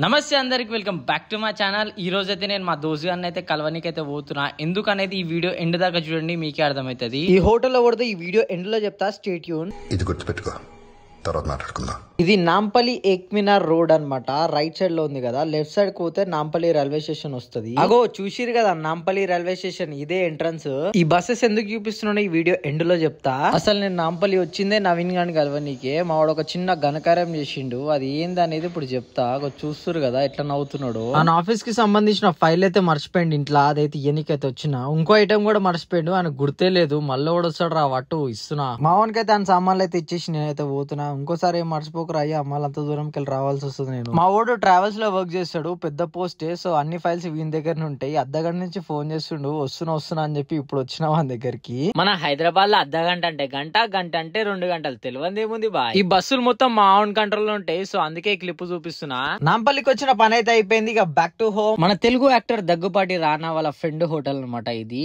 నమస్తే అందరికి welcome back to my channel. ఈ రోజు అయితే నేను మా దోస్తు గారిని అయితే కలవనికి అయితే పోతున్నా. ఎందుకనేది ఈ వీడియో ఎండ్ దాకా చూడండి, మీకే అర్థమవుతుంది. ఈ హోటల్లో కూడా ఈ వీడియో ఎండ్ లో చెప్తా, స్టే ట్యూన్. ఇది గుర్తుపెట్టుకో, తర్వాత మాట్లాడుకుందాం. ఇది నాంపల్లి ఏక్మినార్ రోడ్ అన్నమాట. రైట్ సైడ్ లో ఉంది కదా, లెఫ్ట్ సైడ్ పోతే నాంపల్లి రైల్వే స్టేషన్ వస్తుంది. అగో చూసిరు కదా నాంపల్లి రైల్వే స్టేషన్, ఇదే ఎంట్రన్స్. ఈ బస్సెస్ ఎందుకు చూపిస్తున్నానో ఈ వీడియో ఎండ్ లో చెప్తా. అసలు నేను నాంపల్లి వచ్చిందే నవీన్ గాని కలవనీకే. మా వాడు ఒక చిన్న ఘనకార్యం చేసిండు, అది ఏంది అనేది ఇప్పుడు చెప్తా. చూస్తురు కదా ఎట్లా నవ్వుతున్నాడు. ఆయన ఆఫీస్ కి సంబంధించిన ఫైల్ అయితే మర్చిపోయింది ఇంట్లో, అదైతే ఇయనికైతే వచ్చిన. ఇంకో ఐటమ్ కూడా మర్చిపోయిండు, ఆయన గుర్తే లేదు. మళ్ళీ కూడా వస్తాడు రా వట్టు ఇస్తున్నా. మా వానికి ఆయన సామాన్లు అయితే ఇచ్చేసి నేనైతే పోతున్నా. ఇంకోసారి ఏం మర్చిపోకరా అయ్యా, మళ్ళీ అంత దూరంకి వెళ్ళి రావాల్సి వస్తుంది. నేను మా వాడు ట్రావెల్స్ లో వర్క్ చేస్తాడు, పెద్ద పోస్టే. సో అన్ని ఫైల్స్ వీని దగ్గర ఉంటాయి. అర్ధగంట నుంచి ఫోన్ చేస్తుండు, వస్తున్నా అని చెప్పి ఇప్పుడు వచ్చిన వాని దగ్గరికి. మన హైదరాబాద్ లో అర్ధగంట అంటే గంట, గంట అంటే 2 గంటలు, తెలియదు ఏముంది బా. ఈ బస్సులు మొత్తం మా ఓన్ కంట్రోల్ లో ఉంటాయి. సో అందుకే క్లిప్ చూపిస్తున్నా. నాంపల్లికి వచ్చిన పని అయితే అయిపోయింది, ఇక బ్యాక్ టు హోమ్. మన తెలుగు యాక్టర్ దగ్గుపాటి రానా వాళ్ళ ఫ్రెండ్ హోటల్ అనమాట ఇది.